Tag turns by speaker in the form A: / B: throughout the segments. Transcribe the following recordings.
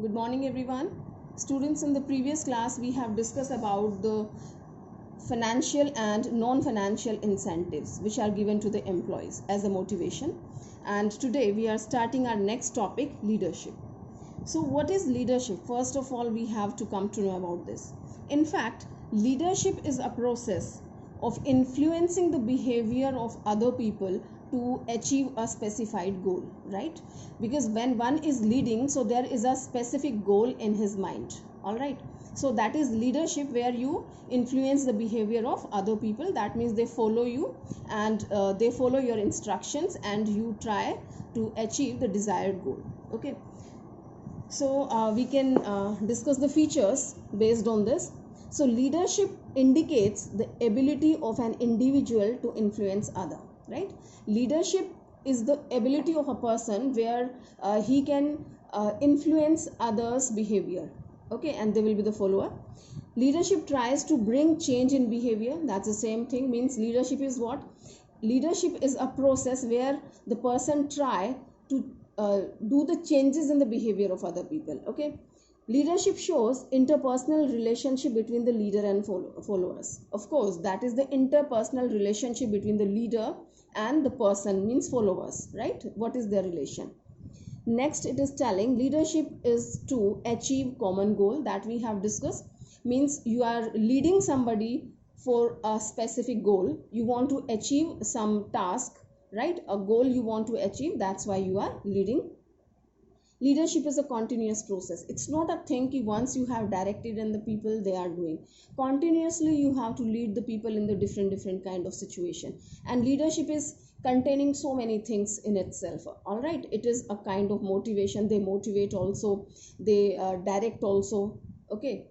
A: Good morning everyone. Students, in the previous class we have discussed about the financial and non-financial incentives which are given to the employees as a motivation, and today we are starting our next topic, leadership. So what is leadership? First of all, we have to come to know about this. In fact, leadership is a process of influencing the behavior of other people to achieve a specified goal, right? Because when one is leading, so there is a specific goal in his mind, all right? So that is leadership, where you influence the behavior of other people. That means they follow you, and they follow your instructions, and you try to achieve the desired goal. Okay, so we can discuss the features based on this. So leadership indicates the ability of an individual to influence other, right? Leadership is the ability of a person where he can influence others behavior. Okay, and they will be the follower. Leadership tries to bring change in behavior. That's the same thing. Means leadership is what? Leadership is a process where the person try to do the changes in the behavior of other people. Okay, leadership shows interpersonal relationship between the leader and followers. Of course, that is the interpersonal relationship between the leader and the person, means followers, right? What is their relation? Next, it is telling leadership is to achieve common goal, that we have discussed. Means you are leading somebody for a specific goal. You want to achieve some task, right? A goal you want to achieve, that's why you are leading. Leadership is a continuous process. It's not a thing ki once you have directed and the people they are doing. Continuously you have to lead the people in the different kind of situation. And leadership is containing so many things in itself. All right, it is a kind of motivation. They motivate also, they direct also. Okay,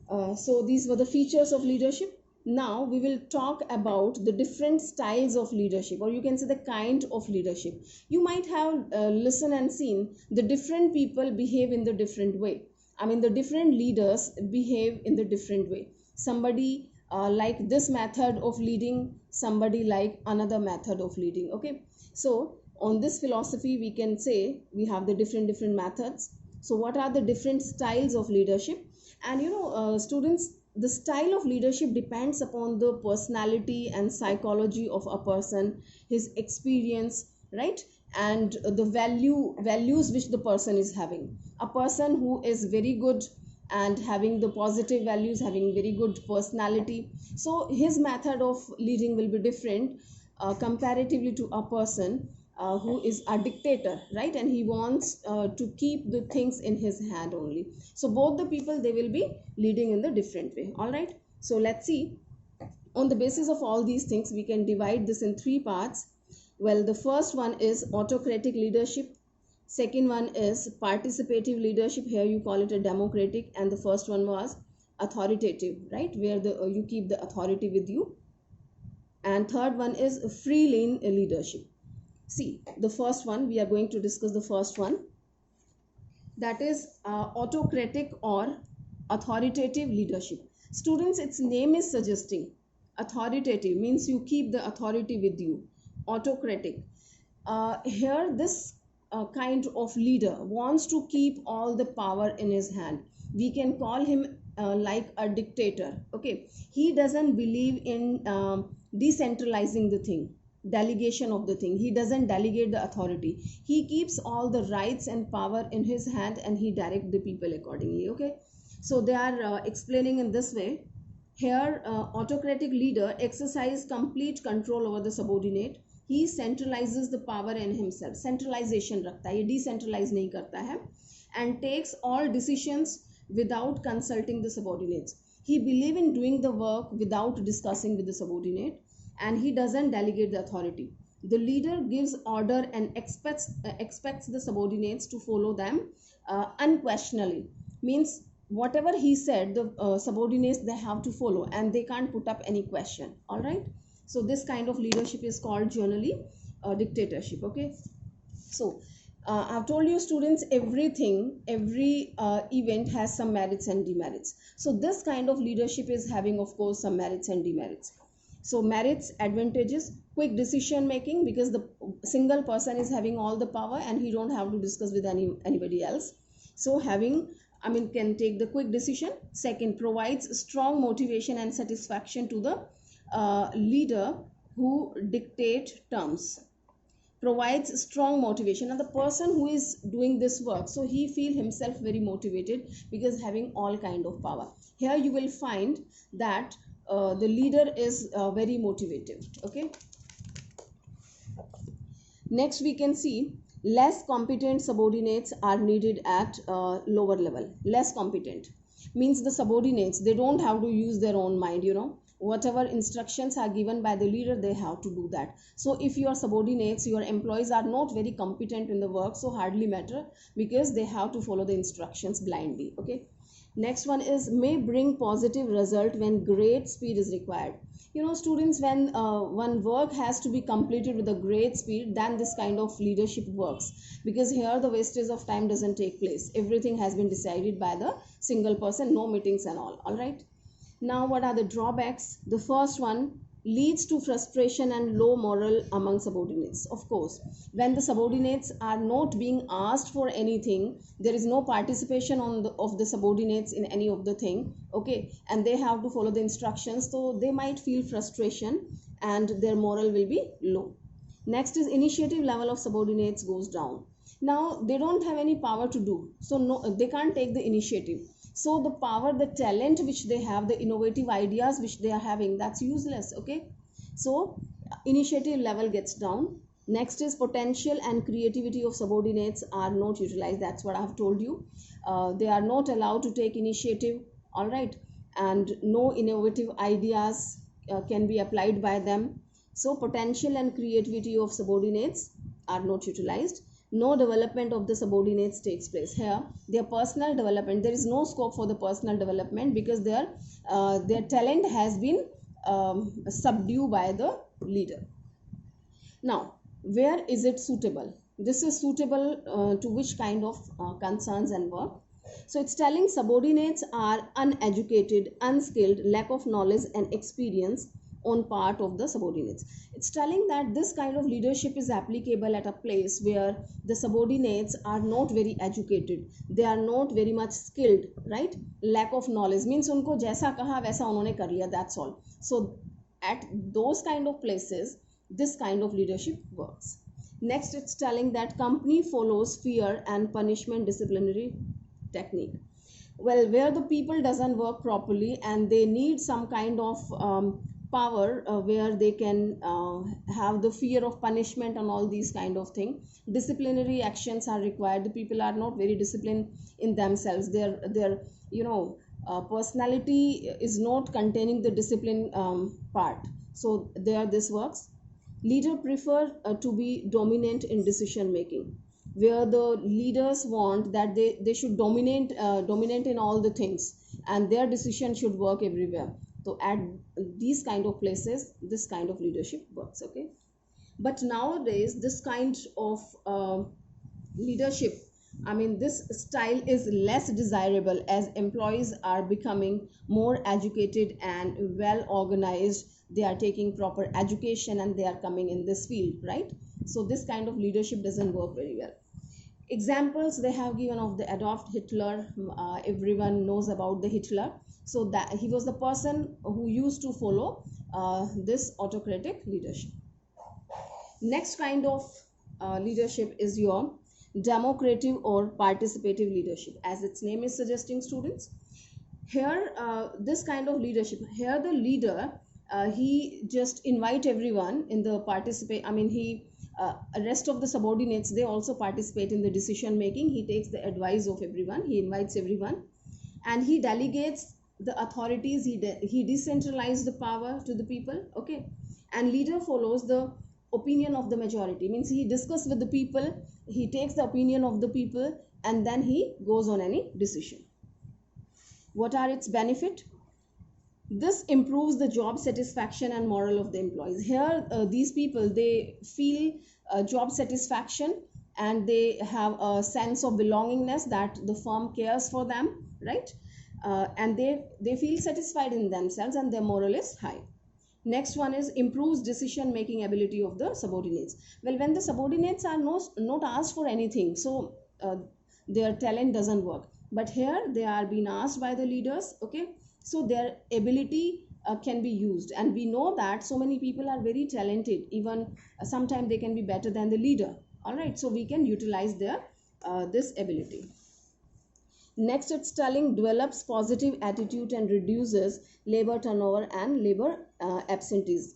A: so these were the features of leadership. Now we will talk about the different styles of leadership, or you can say the kind of leadership. You might have listened and seen the different people behave in the different way. I mean, the different leaders behave in the different way. Somebody like this method of leading, somebody like another method of leading. Okay, so on this philosophy we can say we have the different methods. So what are the different styles of leadership? And students, the style of leadership depends upon the personality and psychology of a person, his experience, right? And the values which the person is having. A person who is very good and having the positive values, having very good personality, so his method of leading will be different comparatively to a person who is a dictator, right? And he wants to keep the things in his hand only. So both the people, they will be leading in the different way. All right, so let's see. On the basis of all these things, we can divide this in three parts. Well, the first one is autocratic leadership. Second one is participative leadership. Here you call it a democratic. And the first one was authoritative, right? Where you keep the authority with you. And third one is free rein leadership. See, the first one, we are going to discuss the first one, that is autocratic or authoritative leadership. Students, its name is suggesting authoritative means you keep the authority with you. Autocratic, here this kind of leader wants to keep all the power in his hand. We can call him like a dictator. Okay, he doesn't believe in decentralizing the thing, delegation of the thing. He doesn't delegate the authority. He keeps all the rights and power in his hand, and he directs the people accordingly. Okay, so they are explaining in this way. Here autocratic leader exercise complete control over the subordinate. He centralizes the power in himself. Centralization रखता है, ये decentralize नहीं करता है, and takes all decisions without consulting the subordinates. He believes in doing the work without discussing with the subordinate, and he doesn't delegate the authority. The leader gives order and expects the subordinates to follow them unquestionably. Means whatever he said, the subordinates, they have to follow, and they can't put up any question. All right, so this kind of leadership is called generally dictatorship. Okay, so I've told you students, every event has some merits and demerits. So this kind of leadership is having, of course, some merits and demerits. So merits, advantages, quick decision making, because the single person is having all the power and he don't have to discuss with anybody else. So having, can take the quick decision. Second, provides strong motivation and satisfaction to the leader who dictate terms. Provides strong motivation, and the person who is doing this work, so he feel himself very motivated because having all kind of power. Here you will find that the leader is very motivated. Okay, next we can see less competent subordinates are needed at lower level. Less competent means the subordinates, they don't have to use their own mind, whatever instructions are given by the leader, they have to do that. So if your subordinates, your employees are not very competent in the work, so hardly matter, because they have to follow the instructions blindly. Okay, next one is may bring positive result when great speed is required. Students, when one work has to be completed with a great speed, then this kind of leadership works, because here the wastage of time doesn't take place. Everything has been decided by the single person, no meetings and all right. Now, what are the drawbacks? The first one, leads to frustration and low morale among subordinates. Of course, when the subordinates are not being asked for anything, there is no participation of the subordinates in any of the thing. Okay, and they have to follow the instructions, so they might feel frustration and their morale will be low. Next is initiative level of subordinates goes down. Now they don't have any power to do, so no, they can't take the initiative. So the power, the talent which they have, the innovative ideas which they are having, that's useless. Okay, so initiative level gets down. Next is potential and creativity of subordinates are not utilized. That's what I have told you. They are not allowed to take initiative. All right, and no innovative ideas can be applied by them. So potential and creativity of subordinates are not utilized. No development of the subordinates takes place. Here their personal development, there is no scope for the personal development, because their talent has been subdued by the leader. Now, where is it suitable? This is suitable to which kind of concerns and work? So it's telling subordinates are uneducated, unskilled, lack of knowledge and experience on part of the subordinates. It's telling that this kind of leadership is applicable at a place where the subordinates are not very educated, they are not very much skilled, right? Lack of knowledge means unko jaisa kaha waisa unhone kar liya, that's all. So at those kind of places, this kind of leadership works. Next, it's telling that company follows fear and punishment disciplinary technique. Well, where the people doesn't work properly and they need some kind of power where they can have the fear of punishment and all these kind of thing, disciplinary actions are required. The people are not very disciplined in themselves, their personality is not containing the discipline part, so there this works. Leader prefer to be dominant in decision making, where the leaders want that they should dominate in all the things, and their decision should work everywhere. So at these kind of places, this kind of leadership works. Okay, but nowadays this kind of leadership, this style is less desirable, as employees are becoming more educated and well organized. They are taking proper education and they are coming in this field, right? So this kind of leadership doesn't work very well. Examples they have given of the Adolf Hitler. Everyone knows about the Hitler. So that he was the person who used to follow this autocratic leadership. Next kind of leadership is your democratic or participative leadership, as its name is suggesting, students. Here this kind of leadership, here the leader he just invite everyone in the participate. He rest of the subordinates, they also participate in the decision making. He takes the advice of everyone, he invites everyone, and he delegates the authorities, he decentralizes the power to the people. Okay, and leader follows the opinion of the majority, means he discusses with the people, he takes the opinion of the people, and then he goes on any decision. What are its benefit? This improves the job satisfaction and morale of the employees. Here these people, they feel job satisfaction and they have a sense of belongingness, that the firm cares for them, right? And they feel satisfied in themselves and their morale is high. Next one is improves decision making ability of the subordinates. Well, when the subordinates are not asked for anything, so their talent doesn't work. But here they are being asked by the leaders, okay, so their ability can be used, and we know that so many people are very talented, even sometimes they can be better than the leader. All right, so we can utilize their this ability. Next, it's telling develops positive attitude and reduces labor turnover and labor absentees.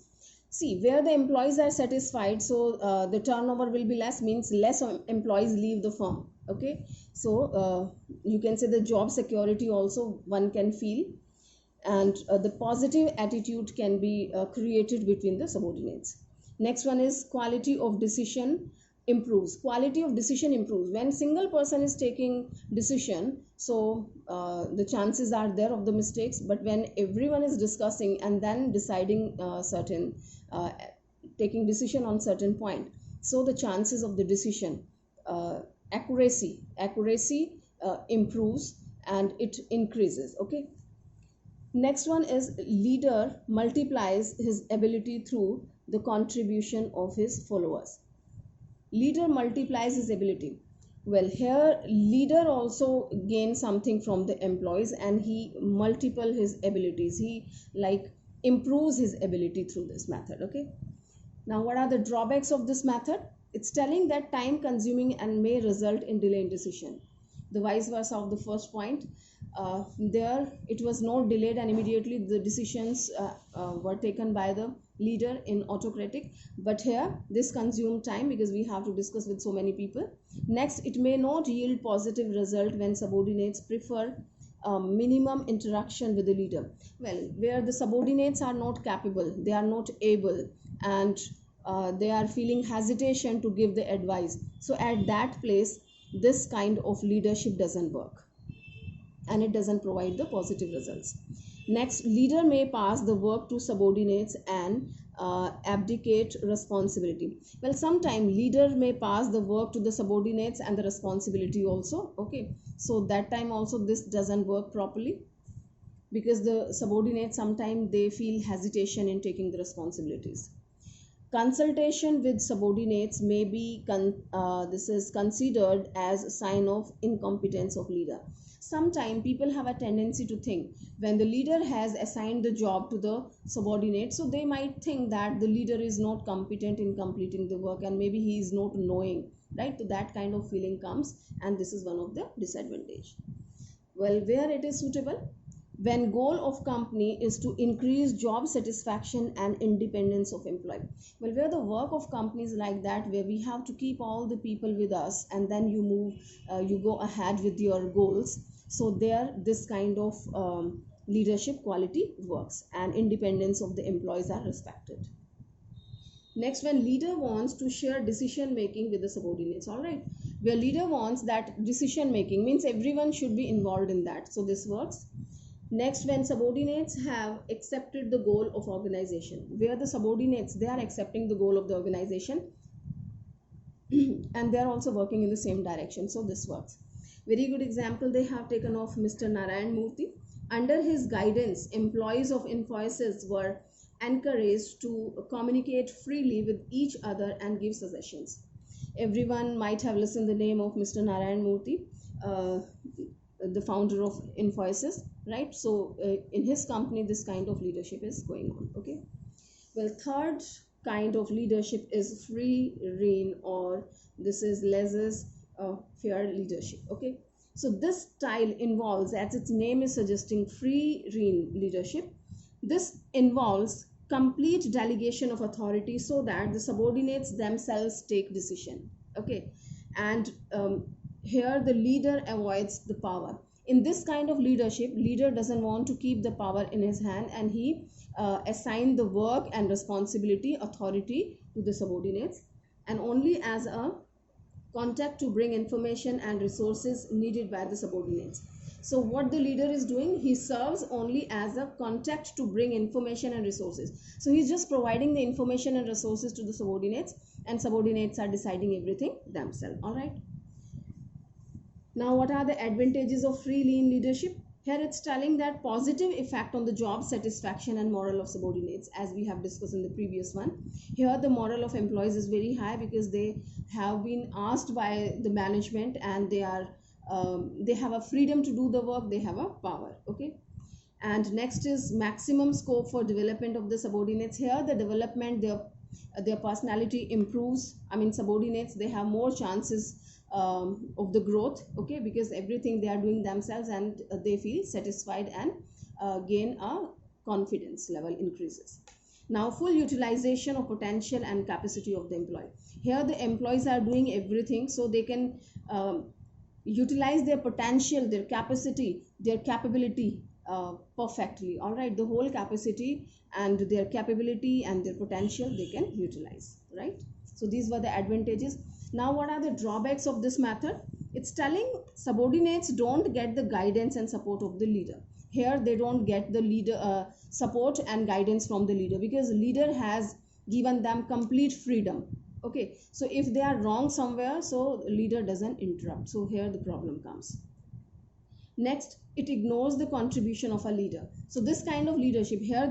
A: See, where the employees are satisfied, so the turnover will be less, means less employees leave the firm. Okay, so you can say the job security also one can feel, and the positive attitude can be created between the subordinates. Next one is quality of decision improves. Quality of decision improves when single person is taking decision, so the chances are there of the mistakes, but when everyone is discussing and then deciding certain taking decision on certain point, so the chances of the decision accuracy improves and it increases. Okay, next one is leader multiplies his ability through the contribution of his followers. Leader multiplies his ability. Well, here leader also gains something from the employees, and he multiple his abilities. He like improves his ability through this method. Okay. Now, what are the drawbacks of this method? It's telling that time consuming and may result in delay in decision. The vice versa of the first point. There it was not delayed and immediately the decisions were taken by the leader in autocratic, but here this consumed time because we have to discuss with so many people. Next, it may not yield positive result when subordinates prefer minimum interaction with the leader. Well, where the subordinates are not capable, they are not able, and they are feeling hesitation to give the advice, so at that place this kind of leadership doesn't work and it doesn't provide the positive results. Next, leader may pass the work to subordinates and abdicate responsibility. Well, sometimes leader may pass the work to the subordinates and the responsibility also. Okay, so that time also this doesn't work properly because the subordinates sometimes they feel hesitation in taking the responsibilities. Consultation with subordinates may be this is considered as a sign of incompetence of leader. Sometimes people have a tendency to think when the leader has assigned the job to the subordinate, so they might think that the leader is not competent in completing the work and maybe he is not knowing, right? So that kind of feeling comes, and this is one of the disadvantage. Well, where it is suitable, when goal of company is to increase job satisfaction and independence of employee. Well, where the work of companies like that, where we have to keep all the people with us and then you move you go ahead with your goals, so there this kind of leadership quality works and independence of the employees are respected. Next, when leader wants to share decision making with the subordinates, all right, where leader wants that decision making means everyone should be involved in that, so this works. Next, when subordinates have accepted the goal of organization, where the subordinates they are accepting the goal of the organization and they are also working in the same direction, so this works. Very good example they have taken of Mr. Narayan Murthy. Under his guidance, employees of Infosys were encouraged to communicate freely with each other and give suggestions. Everyone might have listened the name of Mr. Narayan Murthy, the founder of Infosys, right? So in his company this kind of leadership is going on. Okay, well, third kind of leadership is free rein, or this is laissez-faire leadership. Okay, so this style involves, as its name is suggesting, free rein leadership. This involves complete delegation of authority so that the subordinates themselves take decision. Okay, and here the leader avoids the power. In this kind of leadership, leader doesn't want to keep the power in his hand, and he assign the work and responsibility authority to the subordinates, and only as a contact to bring information and resources needed by the subordinates. So what the leader is doing, he serves only as a contact to bring information and resources. So he's just providing the information and resources to the subordinates, and subordinates are deciding everything themselves. All right, now what are the advantages of free lean leadership? Here it's telling that positive effect on the job satisfaction and morale of subordinates, as we have discussed in the previous one. Here the morale of employees is very high because they have been asked by the management and they are they have a freedom to do the work, they have a power. Okay. And next is maximum scope for development of the subordinates. Here the development, their personality improves. I mean, subordinates, they have more chances of the growth, okay, because everything they are doing themselves, and they feel satisfied and gain a confidence level increases. Now, full utilization of potential and capacity of the employee. Here the employees are doing everything, so they can utilize their potential, their capacity, their capability perfectly. All right, the whole capacity and their capability and their potential they can utilize, right? So these were the advantages. Now, what are the drawbacks of this method? It's telling subordinates don't get the guidance and support of the leader. Here they don't get the leader support and guidance from the leader, because leader has given them complete freedom. Okay, so if they are wrong somewhere, so leader doesn't interrupt. So here the problem comes. Next, it ignores the contribution of a leader. So this kind of leadership, here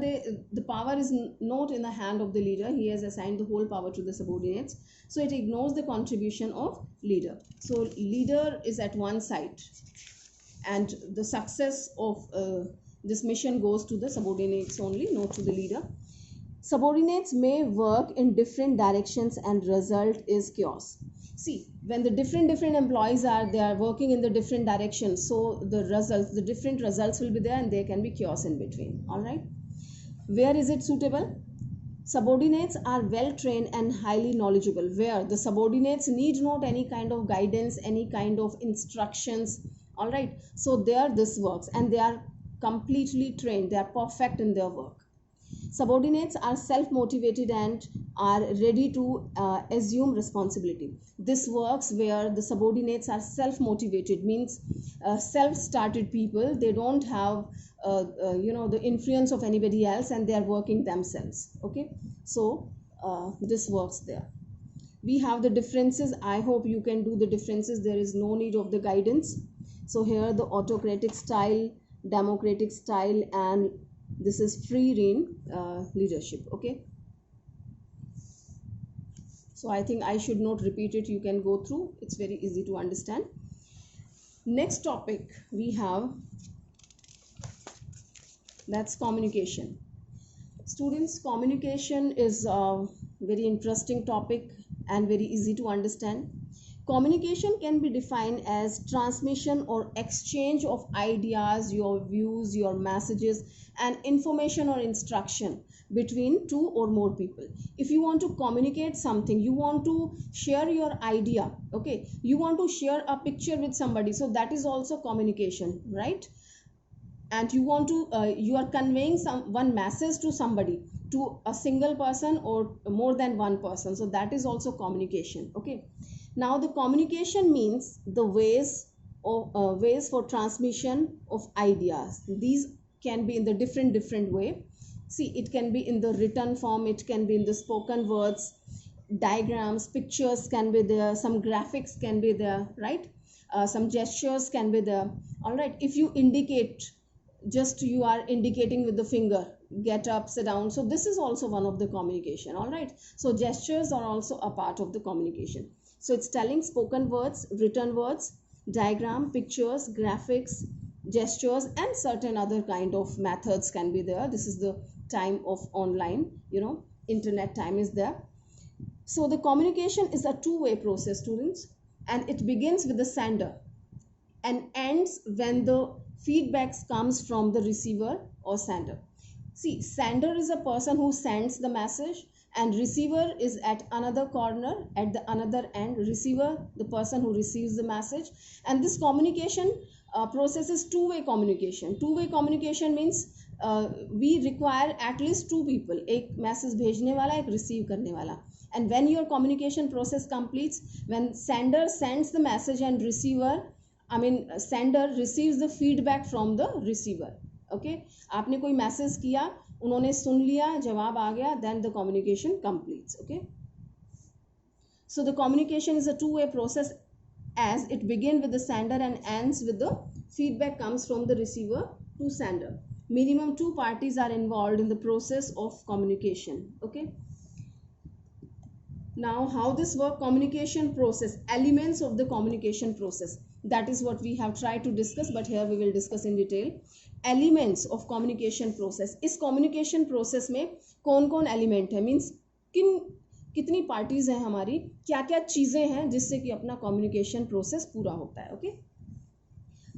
A: the power is not in the hand of the leader. He has assigned the whole power to the subordinates. So it ignores the contribution of leader. So leader is at one side, and the success of this mission goes to the subordinates only, not to the leader. Subordinates may work in different directions and result is chaos. See, when the different employees they are working in the different directions, so the different results will be there, and there can be chaos in between. All right, where is it suitable? Subordinates are well trained and highly knowledgeable, where the subordinates need not any kind of guidance, any kind of instructions. All right, so there this works, and they are completely trained, they are perfect in their work. Subordinates are self-motivated and are ready to assume responsibility. This works where the subordinates are self-motivated, means self-started people. They don't have the influence of anybody else, and they are working themselves. Okay, so this works there. We have the differences. I hope you can do the differences. There is no need of the guidance. So here the autocratic style, democratic style, and this is free reign leadership. Okay, so I think I should not repeat it. You can go through. It's very easy to understand. Next topic we have, that's communication. Students, communication is a very interesting topic and very easy to understand. Communication can be defined as transmission or exchange of ideas, your views, your messages, and information or instruction between two or more people. If you want to communicate something, you want to share your idea, okay, you want to share a picture with somebody, so that is also communication, right? And you want to you are conveying one message to somebody, to a single person or more than one person, so that is also communication. Okay, now the communication means the ways for transmission of ideas. These can be in the different way. See, it can be in the written form, it can be in the spoken words, diagrams, pictures can be there, some graphics can be there, right? Some gestures can be there. All right, if you indicate, just you are indicating with the finger, get up, sit down, so this is also one of the communication. All right, so gestures are also a part of the communication. So it's telling spoken words, written words, diagram, pictures, graphics, gestures, and certain other kind of methods can be there. This is the time of online, internet time is there. So the communication is a two-way process, students, and it begins with the sender and ends when the feedbacks comes from the receiver or sender. See, sender is a person who sends the message, and receiver is at another corner, at the another end. Receiver, the person who receives the message. And this communication process is two-way communication. Two-way communication means we require at least two people, एक message भेजने वाला, एक receive करने वाला. And when your communication process completes, when sender sends the message and sender receives the feedback from the receiver. Okay, आपने कोई message किया, उन्होंने सुन लिया, जवाब आ गया, then the communication completes. Okay, so the communication is a two-way process, as it begins with the sender and ends with the feedback comes from the receiver to sender. Minimum two parties are involved in the process of communication. Okay, now how this work? Communication process, elements of the communication process. That is what we have tried to discuss, but here we will discuss in detail. Elements of communication process. इस communication process में कौन कौन element है, means कितनी parties हैं हमारी, क्या क्या चीजें हैं जिससे कि अपना communication process पूरा होता है. Okay,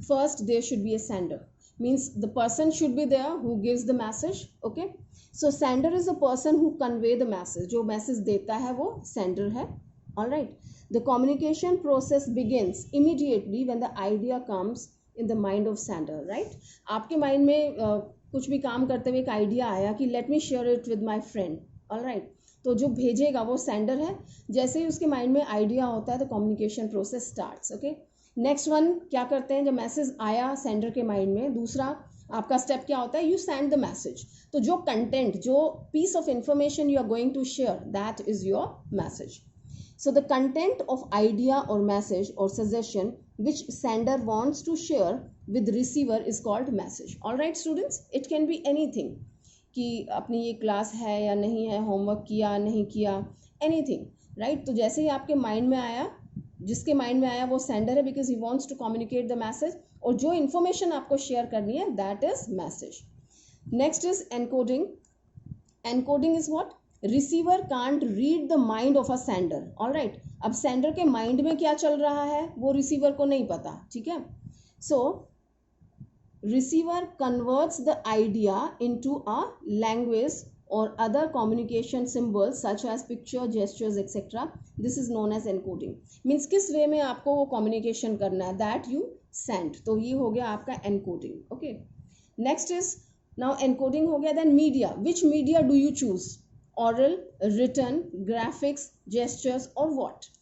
A: first there should be a sender, means the person should be there who gives the message. Okay, so sender is the person who convey the message. जो message देता है वो sender है. All right, the communication process begins immediately when the idea comes in the mind of sender. Right, आपके mind में कुछ भी काम करते हुए एक idea आया कि let me share it with my friend. All right, तो जो भेजेगा वो sender है. जैसे ही उसके mind में idea होता है तो communication process starts. Okay, next one क्या करते हैं, जब मैसेज आया सेंडर के माइंड में, दूसरा आपका स्टेप क्या होता है, यू सेंड द मैसेज. तो जो कंटेंट, जो piece of information you are going to share, that is your message. So the content of idea और मैसेज और suggestion which sender wants to share with receiver is called message. Alright students, it can be anything, कि अपनी ये class है या नहीं है, homework किया नहीं किया, एनीथिंग. राइट, तो जैसे ही आपके माइंड में आया, जिसके माइंड में आया वो सेंडर है, because he wants to communicate the message, और जो इन्फॉर्मेशन आपको शेयर करनी है that is message. Next is encoding. Encoding is what, receiver can't read the mind of a sender. Alright, अब सेंडर के माइंड में क्या चल रहा है वो रिसीवर को नहीं पता. ठीक है, so receiver converts the idea into a language or other communication symbols such as picture, gestures, etc. This is known as encoding. Means किस वे में आपको वो communication करना है, that you send. तो ये हो गया आपका encoding. Okay. Next is, now encoding हो गया, then media. Which media do you choose? Oral, written, graphics, gestures, or what?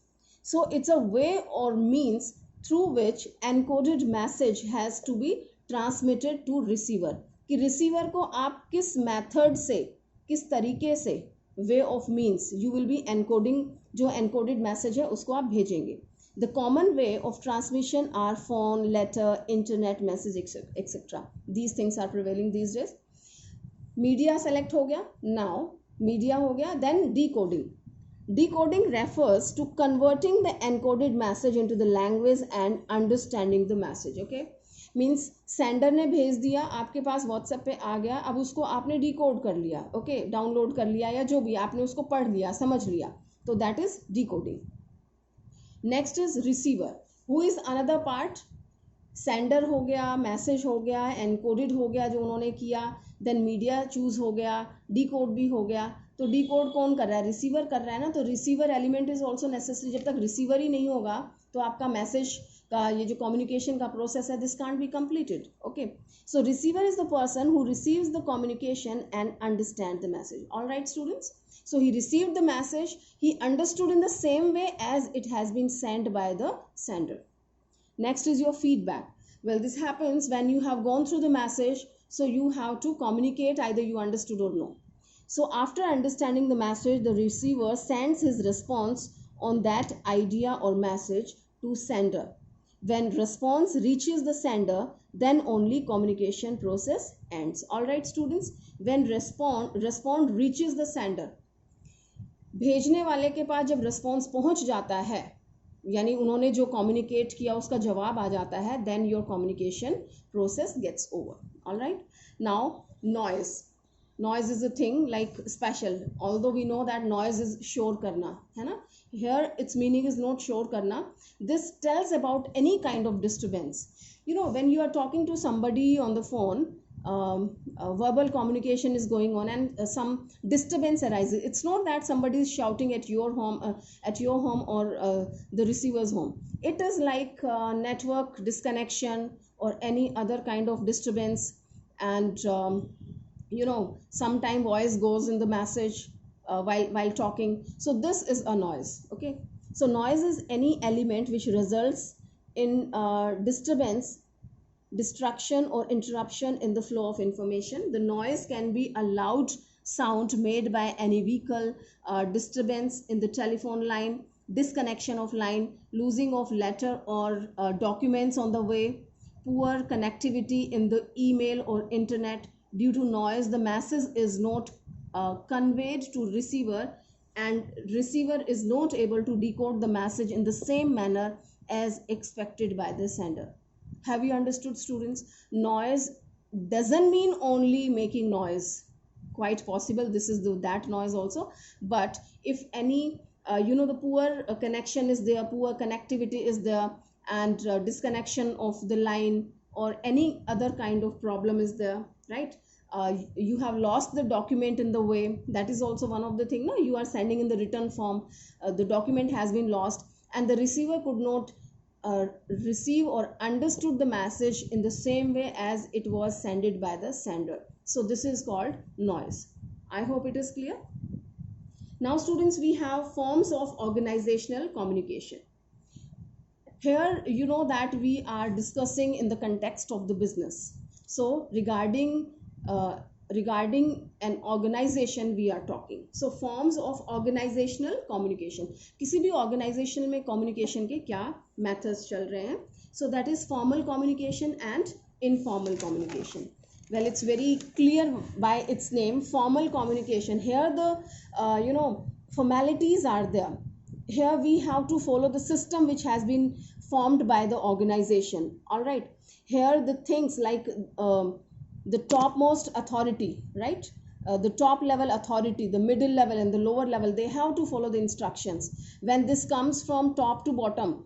A: So it's a way or means through which encoded message has to be transmitted to receiver. कि receiver को आप किस method से, किस तरीके से, way of means you will be encoding, जो encoded message है उसको आप भेजेंगे. The common way of transmission are phone, letter, internet message etcetera. These things are prevailing these days. Media select हो गया, नाउ मीडिया हो गया. Then decoding. Decoding refers to converting the encoded message into the language and understanding the message. Okay, means sender ने भेज दिया, आपके पास WhatsApp पे आ गया, अब उसको आपने डिकोड कर लिया. ओके, डाउनलोड कर लिया या जो भी, आपने उसको पढ़ लिया, समझ लिया, तो that is decoding. Next is receiver, who is another part. Sender हो गया, मैसेज हो गया, एनकोडेड हो गया जो उन्होंने किया, देन मीडिया चूज हो गया, डिकोड भी हो गया. तो डिकोड कौन कर रहा है, रिसीवर कर रहा है ना. तो receiver element is also necessary. जब तक रिसीवर ही नहीं होगा तो आपका मैसेज का ये जो कम्युनिकेशन का प्रोसेस है, this can't be completed. Okay, so receiver is the person who receives the communication and understand the message. Alright students, so he received the message, he understood in the same way as it has been sent by the sender. Next is your feedback. Well, this happens when you have gone through the message, so you have to communicate either you understood or no. So after understanding the message, the receiver sends his response on that idea or message to sender. When response reaches the sender, then only communication process ends. All right students, when respond reaches the sender, भेजने वाले के पास जब response पहुंच जाता है, यानी उन्होंने जो कम्युनिकेट किया उसका जवाब आ जाता है, then your communication process gets over. Alright, now noise. Noise is a thing like special, although we know that noise is शोर करना, है ना. Here it's meaning is not शोर करना. This tells about any kind of disturbance. You know, when you are talking to somebody on the phone, verbal communication is going on and some disturbance arises. It's not that somebody is shouting at your home or the receiver's home. It is like network disconnection or any other kind of disturbance, and you know, sometime voice goes in the message while talking. So this is a noise. Okay, so noise is any element which results in disturbance, destruction or interruption in the flow of information. The noise can be a loud sound made by any vehicle, disturbance in the telephone line, disconnection of line, losing of letter or documents on the way, poor connectivity in the email or internet. Due to noise, the message is not conveyed to receiver, and receiver is not able to decode the message in the same manner as expected by the sender. Have you understood, students? Noise doesn't mean only making noise. Quite possible this is that noise also, but if any the poor connection is there, poor connectivity is there, and disconnection of the line or any other kind of problem is there, right? You have lost the document in the way, that is also one of the thing. No, you are sending in the written form, the document has been lost and the receiver could not receive or understood the message in the same way as it was sent by the sender. So this is called noise. I hope it is clear. Now students, we have forms of organizational communication. Here you know that we are discussing in the context of the business. So regarding an organization we are talking. So forms of organizational communication. किसी भी organization में communication के क्या methods चल रहे हैं? So that is formal communication and informal communication. Well, it's very clear by its name, formal communication. Here the formalities are there. Here we have to follow the system which has been formed by the organization. All right. Here the things like the topmost authority, right? The top level authority, the middle level and the lower level, they have to follow the instructions. When this comes from top to bottom,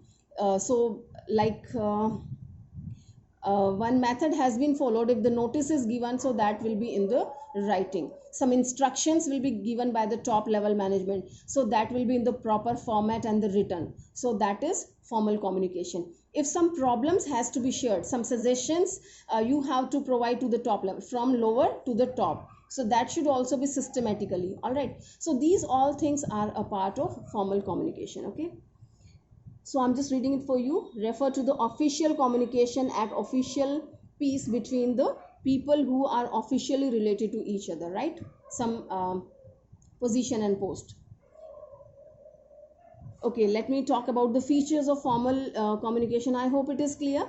A: one method has been followed. If the notice is given, so that will be in the writing. Some instructions will be given by the top level management, so that will be in the proper format and the written. So that is formal communication. If some problems has to be shared, some suggestions you have to provide to the top level, from lower to the top. So that should also be systematically. All right. So these all things are a part of formal communication. Okay. So I'm just reading it for you. Refer to the official communication at official peace between the people who are officially related to each other, right? Some position and post. Okay, let me talk about the features of formal communication. I hope it is clear.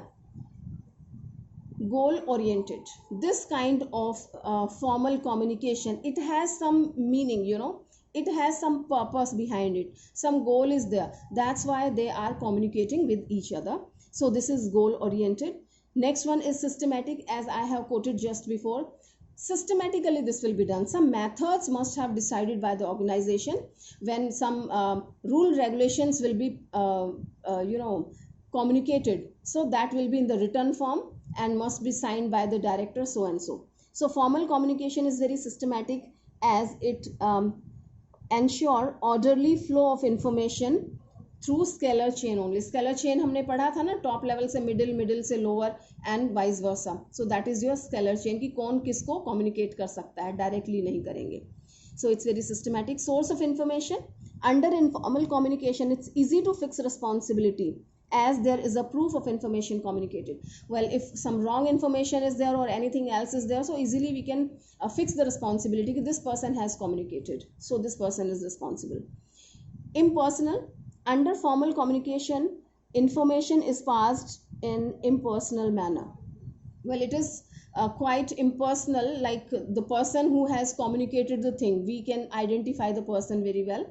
A: Goal oriented. This kind of formal communication, it has some meaning, it has some purpose behind it. Some goal is there. That's why they are communicating with each other. So this is goal oriented. Next one is systematic, as I have quoted just before. Systematically this will be done. Some methods must have decided by the organization. When some rule regulations will be communicated, so that will be in the written form and must be signed by the director so and so. So formal communication is very systematic, as it ensure orderly flow of information through scalar chain only. Scalar chain हमने पढ़ा था ना, top level से middle, middle से lower and vice versa. So that is your scalar chain कि कौन किसको communicate कर सकता है, directly नहीं करेंगे. So it's very systematic. Source of information. Under informal communication, it's easy to fix responsibility, as there is a proof of information communicated. Well, if some wrong information is there or anything else is there, so easily we can fix the responsibility that this person has communicated, so this person is responsible. Impersonal. Under formal communication, information is passed in impersonal manner. Well, it is quite impersonal, like the person who has communicated the thing, we can identify the person very well.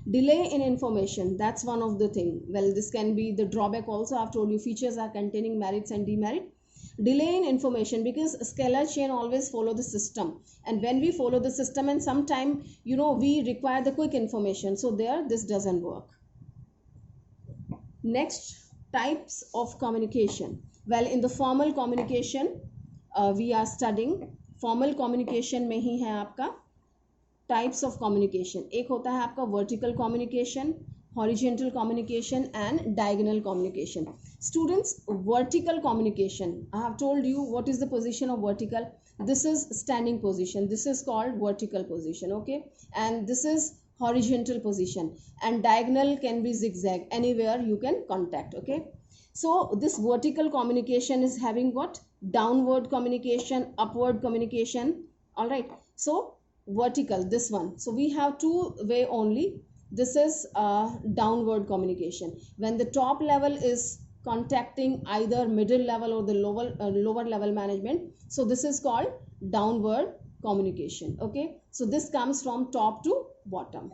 A: Delay in information, that's one of the thing. Well, this can be the drawback also. I've told you features are containing merits and demerit. Delay in information, because scalar chain always follow the system, and when we follow the system and sometime we require the quick information, so there this doesn't work. Next, types of communication. Well, in the formal communication we are studying. Formal communication में ही है आपका types of communication. एक होता है आपका vertical communication, horizontal communication and diagonal communication. Students, vertical communication, I have told you what is the position of vertical. This is standing position, this is called vertical position, okay, and this is horizontal position, and diagonal can be zigzag, anywhere you can contact, okay. So this vertical communication is having what? Downward communication, upward communication. All right, so vertical, this one, so we have two way only. This is downward communication, when the top level is contacting either middle level or the lower level management, so this is called downward communication, okay. So this comes from top to bottom,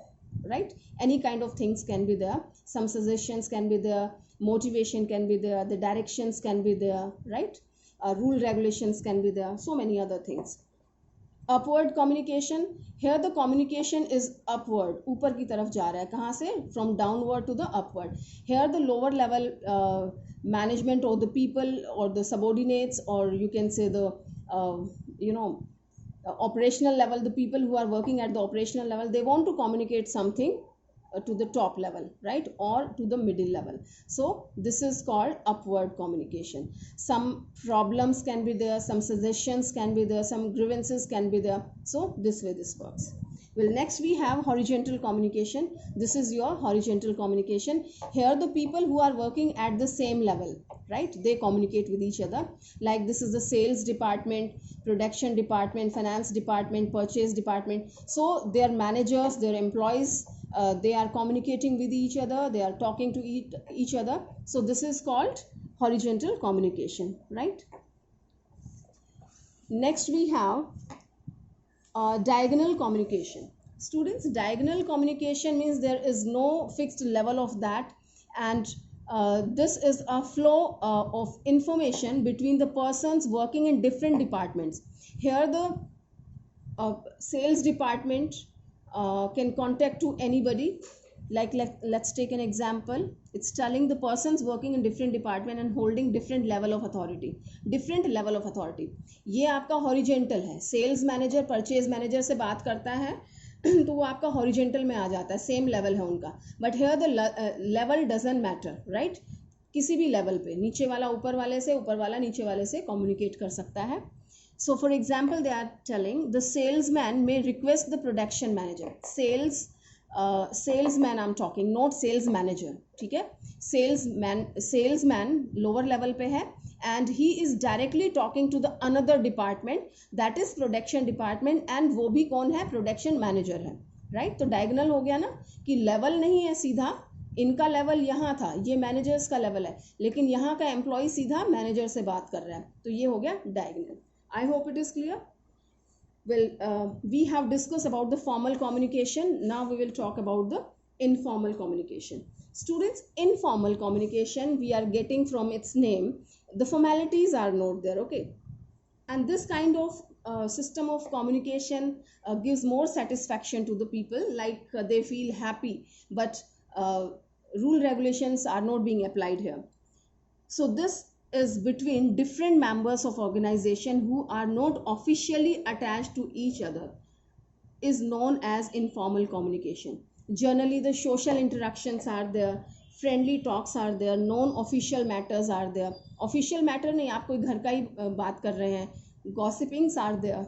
A: right? Any kind of things can be there, some suggestions can be there, motivation can be there, the directions can be there, right? Rule regulations can be there, so many other things. Upward communication, here the communication is upward, ऊपर की तरफ जा रहा है, कहाँ से? From downward to the upward. Here the lower level management or the people or the subordinates, or you can say the operational level, the people who are working at the operational level, they want to communicate something to the top level, right, or to the middle level. So this is called upward communication. Some problems can be there, some suggestions can be there, some grievances can be there. So this way this works. Well, next we have horizontal communication. This is your horizontal communication. Here the people who are working at the same level, right, they communicate with each other. Like this is the sales department, production department, finance department, purchase department. So their managers, their employees, they are communicating with each other, they are talking to each other. So this is called horizontal communication, right? Next we have diagonal communication. Students, diagonal communication means there is no fixed level of that, and this is a flow of information between the persons working in different departments. Here the sales department can contact to anybody. Like let's take an example. It's telling the persons working in different department and holding different level of authority. Different level of authority. ये आपका horizontal है. Sales manager purchase manager से बात करता है तो वो आपका horizontal में आ जाता है. Same level है उनका. But here the level doesn't matter, right? किसी भी level पे नीचे वाला ऊपर वाले से, ऊपर वाला नीचे वाले से communicate कर सकता है. So for example, they are telling the salesman may request the production manager. Salesman I'm talking, not sales manager. ठीक है? Salesman lower level पे है, and he is directly talking to the another department, that is production department, and वो भी कौन है? Production manager है, right? तो diagonal हो गया ना कि level नहीं है सीधा, इनका लेवल यहाँ था, ये मैनेजर्स का लेवल है, लेकिन यहाँ का एम्प्लॉय सीधा मैनेजर से बात कर रहा है, तो ये हो गया diagonal. I hope it is clear. Well, we have discussed about the formal communication. Now we will talk about the informal communication. Students, informal communication, we are getting from its name. The formalities are not there, okay? And this kind of system of communication gives more satisfaction to the people, like they feel happy, but rule regulations are not being applied here. So this is between different members of organization who are not officially attached to each other, is known as informal communication. Generally the social interactions are there, friendly talks are there, non-official matters are there. Official matter नहीं, आप कोई घर का ही बात कर रहे हैं, gossipings are there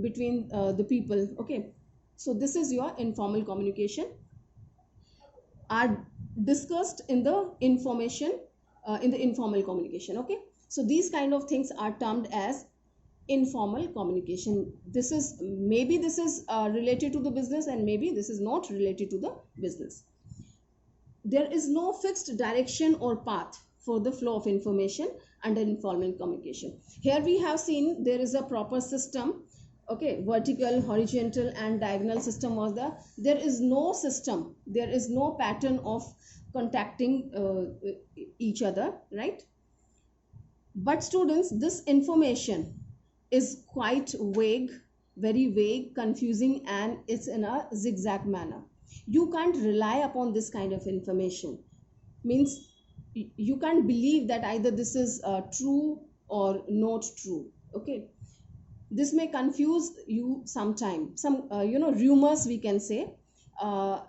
A: between the people, okay? So this is your informal communication, are discussed in the information in the informal communication, okay? So these kind of things are termed as informal communication. This is maybe this is related to the business, and maybe this is not related to the business. There is no fixed direction or path for the flow of information under informal communication. Here we have seen there is a proper system, okay? Vertical, horizontal and diagonal system was there. There is no system, there is no pattern of contacting each other, right? But students, this information is quite vague, very vague, confusing, and it's in a zigzag manner. You can't rely upon this kind of information. Means you can't believe that either this is true or not true, okay? This may confuse you sometime. Some rumors we can say.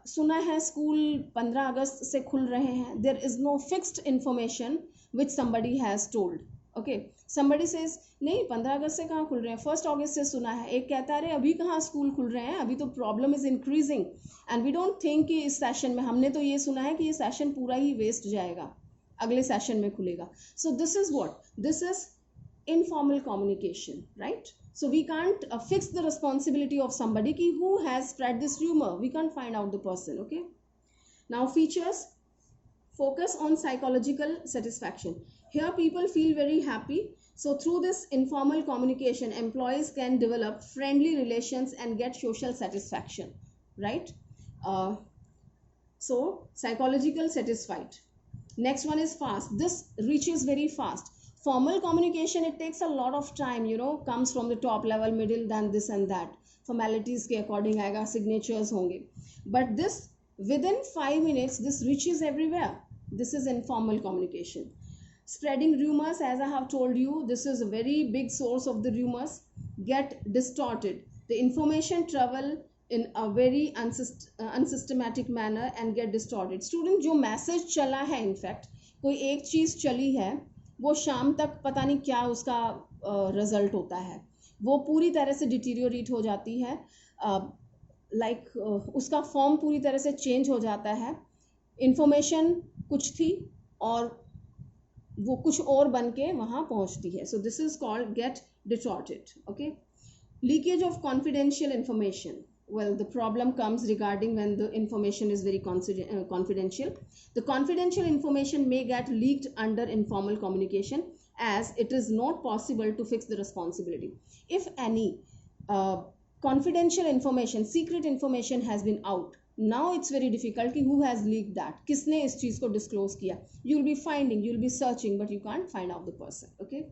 A: सुना है school 15 अगस्त से खुल रहे हैं. There is no fixed information which somebody has told, okay? Somebody says नहीं 15 अगस्त से कहाँ खुल रहे हैं, 1 अगस्त से सुना है. एक कहता है अभी कहाँ स्कूल खुल रहे हैं, अभी तो problem is increasing and we don't think कि इस सेशन में, हमने तो ये सुना है कि ये सेशन पूरा ही वेस्ट जाएगा, अगले सेशन में खुलेगा. So this is what? This is informal communication, right? So we can't fix the responsibility of somebody ki who has spread this rumor. We can't find out the person, okay? Now features, focus on psychological satisfaction. Here people feel very happy. So through this informal communication, employees can develop friendly relations and get social satisfaction, right? So psychological satisfied. Next one is fast. This reaches very fast. Formal communication, it takes a lot of time, comes from the top level, middle, then this and that, formalities के according आएगा, signatures होंगे. But this within 5 minutes this reaches everywhere. This is informal communication. Spreading rumors, as I have told you, this is a very big source of the rumors, get distorted. The information travel in a very unsystematic manner and get distorted. Student, जो message चला है, in fact कोई एक चीज़ चली है, वो शाम तक पता नहीं क्या उसका रिजल्ट होता है, वो पूरी तरह से डिटीरियोरेट हो जाती है, उसका फॉर्म पूरी तरह से चेंज हो जाता है. इंफॉर्मेशन कुछ थी और वो कुछ और बन के वहाँ पहुँचती है. So this is called get distorted. Okay. Leakage of confidential information. Well, the problem comes regarding when the information is very confidential. The confidential information may get leaked under informal communication, as it is not possible to fix the responsibility. If any confidential information, secret information has been out, now it's very difficult कि who has leaked that, किसने इस चीज़ को disclose किया. You will be finding, you will be searching, but you can't find out the person. Okay.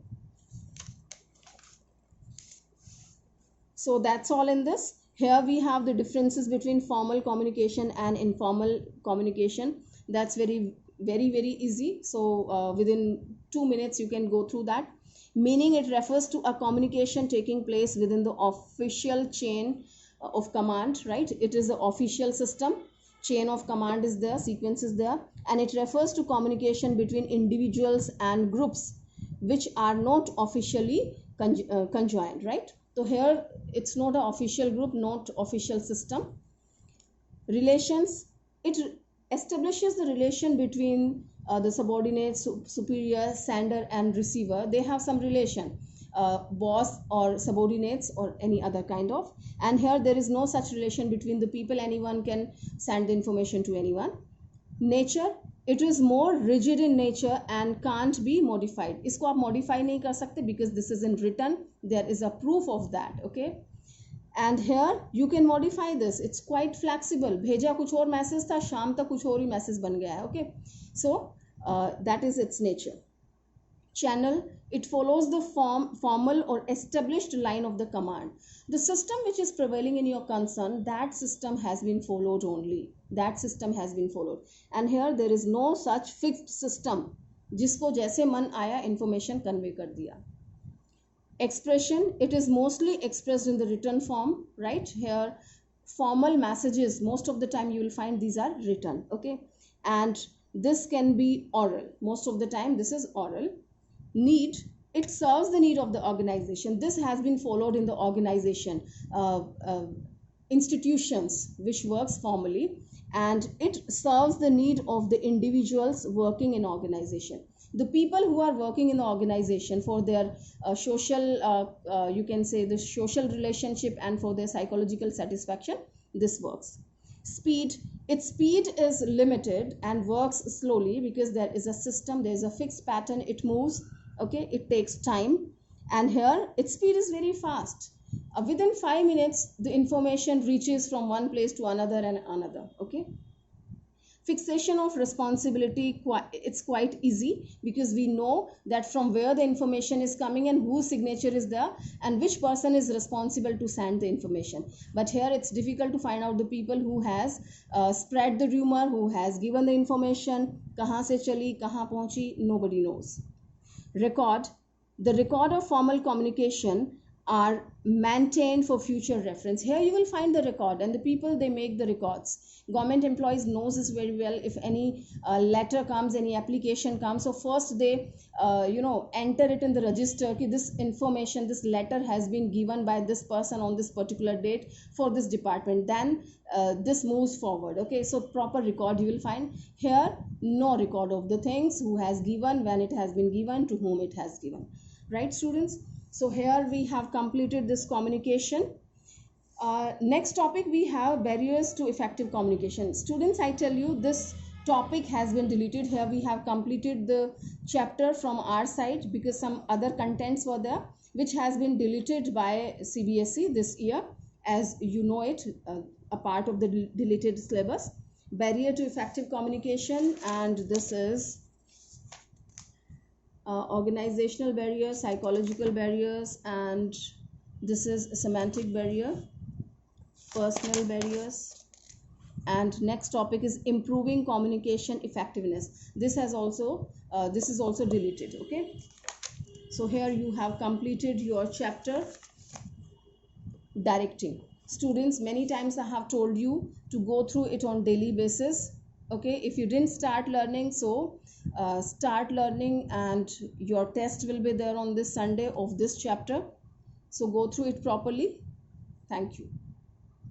A: So that's all in this. Here we have the differences between formal communication and informal communication. That's very, very, very easy. So within 2 minutes you can go through that. Meaning, it refers to a communication taking place within the official chain of command, right? It is the official system. Chain of command is there, sequence is there, and it refers to communication between individuals and groups which are not officially conjoined, right? So here it's not an official group, not official system. Relations, it establishes the relation between the subordinate, superior, sender and receiver. They have some relation, boss or subordinates or any other kind of. And here there is no such relation between the people. Anyone can send the information to anyone. Nature, it is more rigid in nature and can't be modified. इसको आप modify नहीं कर सकते because this is in written. There is a proof of that. Okay. And here you can modify this. It's quite flexible. भेजा कुछ और message था, शाम तक कुछ और ही मैसेज बन गया है. Okay. So that is its nature. Channel, it follows the formal or established line of the command. The system which is prevailing in your concern, that system has been followed only. That system has been followed. And here there is no such fixed system. जिसको जैसे मन आया information convey कर दिया. Expression, it is mostly expressed in the written form, right? Here formal messages, most of the time you will find these are written. Okay. And this can be oral. Most of the time this is oral. Need, it serves the need of the organization. This has been followed in the organization, institutions which works formally, and it serves the need of the individuals working in organization. The people who are working in the organization for their social, you can say the social relationship and for their psychological satisfaction, this works. Speed, its speed is limited and works slowly because there is a system, there is a fixed pattern, it moves. Okay, it takes time. And here its speed is very fast. Within 5 minutes the information reaches from one place to another and another. Okay. Fixation of responsibility, it's quite easy because we know that from where the information is coming and whose signature is there and which person is responsible to send the information. But here it's difficult to find out the people who has spread the rumor, who has given the information, kahan se chali, kahan pahunchi, nobody knows. Record, the record of formal communication are maintained for future reference. Here you will find the record and the people, they make the records. Government employees knows this very well. If any letter comes, any application comes, so first they enter it in the register कि this information, this letter has been given by this person on this particular date for this department. Then this moves forward. Okay, so proper record you will find. Here no record of the things, who has given, when it has been given, to whom it has given. Right, students? So here we have completed this communication. Next topic we have barriers to effective communication. Students, I tell you this topic has been deleted. Here we have completed the chapter from our side because some other contents were there which has been deleted by CBSE this year, as you know it, a part of the deleted syllabus. barrier to effective communication, and this is organizational barriers, psychological barriers, and this is semantic barrier, personal barriers. And next topic is improving communication effectiveness. This is also deleted. Okay, so here you have completed your chapter directing. Students, many times I have told you to go through it on daily basis. Okay, if you didn't start learning, so start learning, and your test will be there on this Sunday of this chapter. So go through it properly. Thank you.